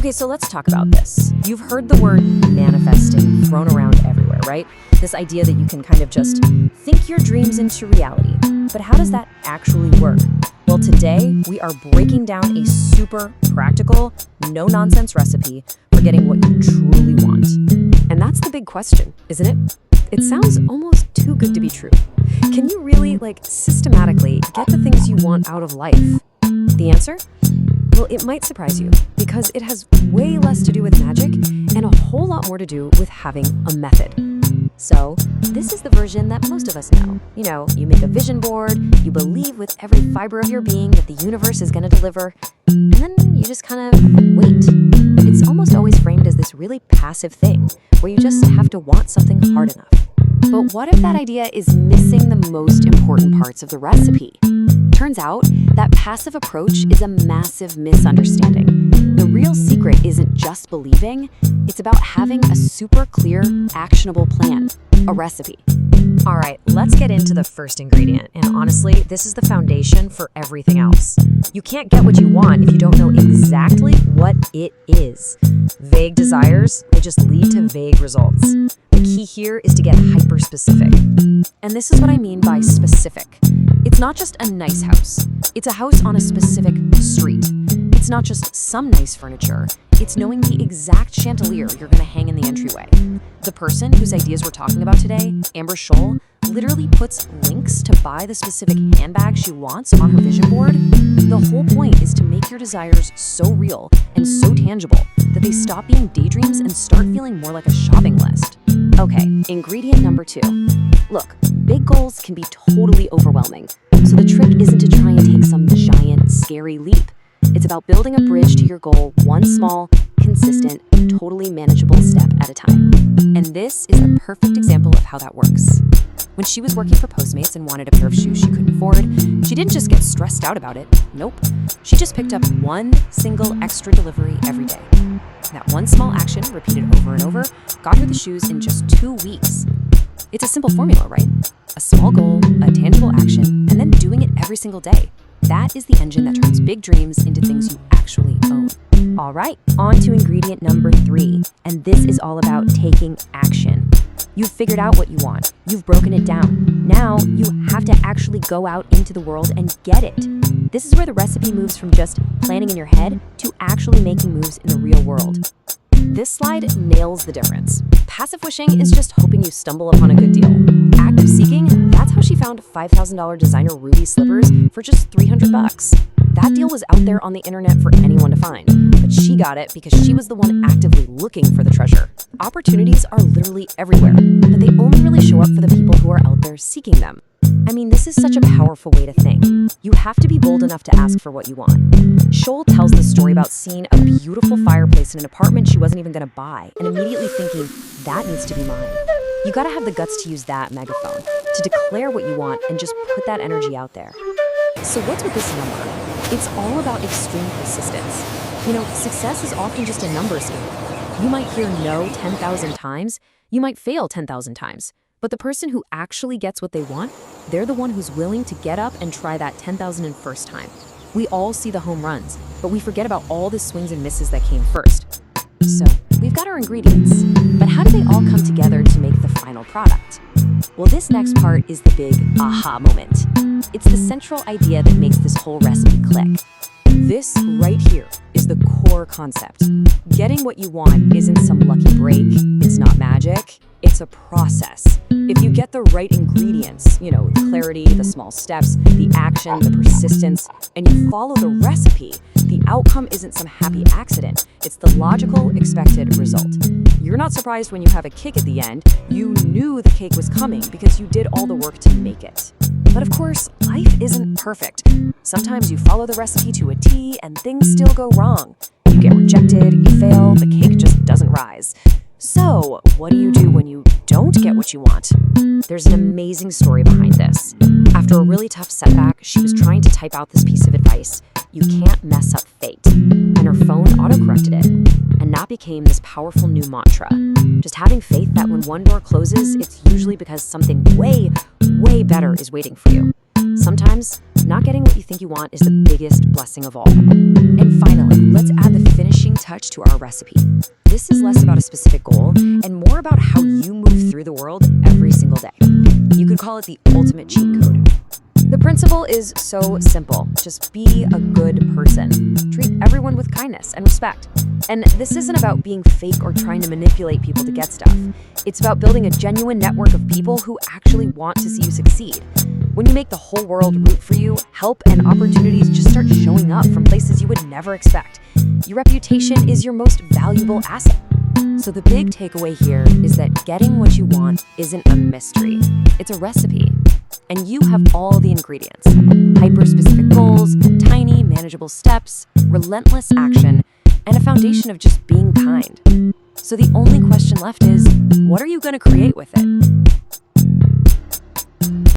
Okay, so let's talk about this. You've heard the word manifesting thrown around everywhere, right? This idea that you can kind of just think your dreams into reality. But how does that actually work? Well, today we are breaking down a super practical, no-nonsense recipe for getting what you truly want. And that's the big question, isn't it? It sounds almost too good to be true. Can you really, systematically get the things you want out of life? The answer? Well, it might surprise you because it has way less to do with magic and a whole lot more to do with having a method. So, this is the version that most of us know. You make a vision board, you believe with every fiber of your being that the universe is going to deliver, and then you just kind of wait. It's almost always framed as this really passive thing where you just have to want something hard enough. But what if that idea is missing the most important parts of the recipe? Turns out that passive approach is a massive misunderstanding. The real secret isn't just believing, it's about having a super clear, actionable plan, a recipe. All right, let's get into the first ingredient. And honestly, this is the foundation for everything else. You can't get what you want if you don't know exactly what it is. Vague desires, they just lead to vague results. The key here is to get hyper-specific. And this is what I mean by specific. It's not just a nice house. It's a house on a specific street. It's not just some nice furniture. It's knowing the exact chandelier you're going to hang in the entryway. The person whose ideas we're talking about today, Amber Scholl, literally puts links to buy the specific handbag she wants on her vision board. The whole point is to make your desires so real and so tangible that they stop being daydreams and start feeling more like a shopping list. Okay, ingredient number 2. Look, big goals can be totally overwhelming, so the trick isn't to try and take some giant, scary leap. It's about building a bridge to your goal one small, consistent, totally manageable step at a time. And this is the perfect example of how that works. When she was working for Postmates and wanted a pair of shoes she couldn't afford, she didn't just get stressed out about it. Nope. She just picked up one single extra delivery every day. That one small action, repeated over and over, got her the shoes in just 2 weeks. It's a simple formula, right? A small goal, a tangible action, and then doing it every single day. That is the engine that turns big dreams into things you actually own. All right, on to ingredient number 3. And this is all about taking action. You've figured out what you want. You've broken it down. Now you have to actually go out into the world and get it. This is where the recipe moves from just planning in your head to actually making moves in the real world. This slide nails the difference. Passive wishing is just hoping you stumble upon a good deal. Active seeking, that's how she found $5,000 designer ruby slippers for just $300. That deal was out there on the internet for anyone to find, but she got it because she was the one actively looking for the treasure. Opportunities are literally everywhere, but they only really show up for the people who are out there seeking them. I mean, this is such a powerful way to think. You have to be bold enough to ask for what you want. Scholl tells this story about seeing a beautiful fireplace in an apartment she wasn't even going to buy and immediately thinking, that needs to be mine. You gotta have the guts to use that megaphone, to declare what you want and just put that energy out there. So what's with this number? It's all about extreme persistence. Success is often just a numbers game. You might hear no 10,000 times, you might fail 10,000 times, but the person who actually gets what they want, they're the one who's willing to get up and try that 10,001st time. We all see the home runs, but we forget about all the swings and misses that came first. So, we've got our ingredients, but how do they all come together to make the final product? Well, this next part is the big aha moment. It's the central idea that makes this whole recipe click. This right here is the core concept. Getting what you want isn't some lucky break, it's not magic, it's a process. If you get the right ingredients, the clarity, the small steps, the action, the persistence, and you follow the recipe, the outcome isn't some happy accident. It's the logical, expected result. You're not surprised when you have a cake at the end. You knew the cake was coming because you did all the work to make it. But of course, life isn't perfect. Sometimes you follow the recipe to a T and things still go wrong. You get rejected, you fail, the cake just doesn't rise. So, what do you do when you don't get what you want? There's an amazing story behind this. After a really tough setback, she was trying to type out this piece of advice: you can't mess up fate. And her phone autocorrected it. And that became this powerful new mantra. Just having faith that when one door closes, it's usually because something way, way better is waiting for you. Sometimes, not getting what you think you want is the biggest blessing of all. And finally, let's add the finishing touch to our recipe. This is less about a specific goal and more about how you move through the world every single day. You could call it the ultimate cheat code. The principle is so simple. Just be a good person. Treat everyone with kindness and respect. And this isn't about being fake or trying to manipulate people to get stuff. It's about building a genuine network of people who actually want to see you succeed. When you make the whole world root for you, help and opportunities just start showing up from places you would never expect. Your reputation is your most valuable asset. So the big takeaway here is that getting what you want isn't a mystery. It's a recipe. And you have all the ingredients: hyper-specific goals, tiny, manageable steps, relentless action, and a foundation of just being kind. So the only question left is, what are you going to create with it?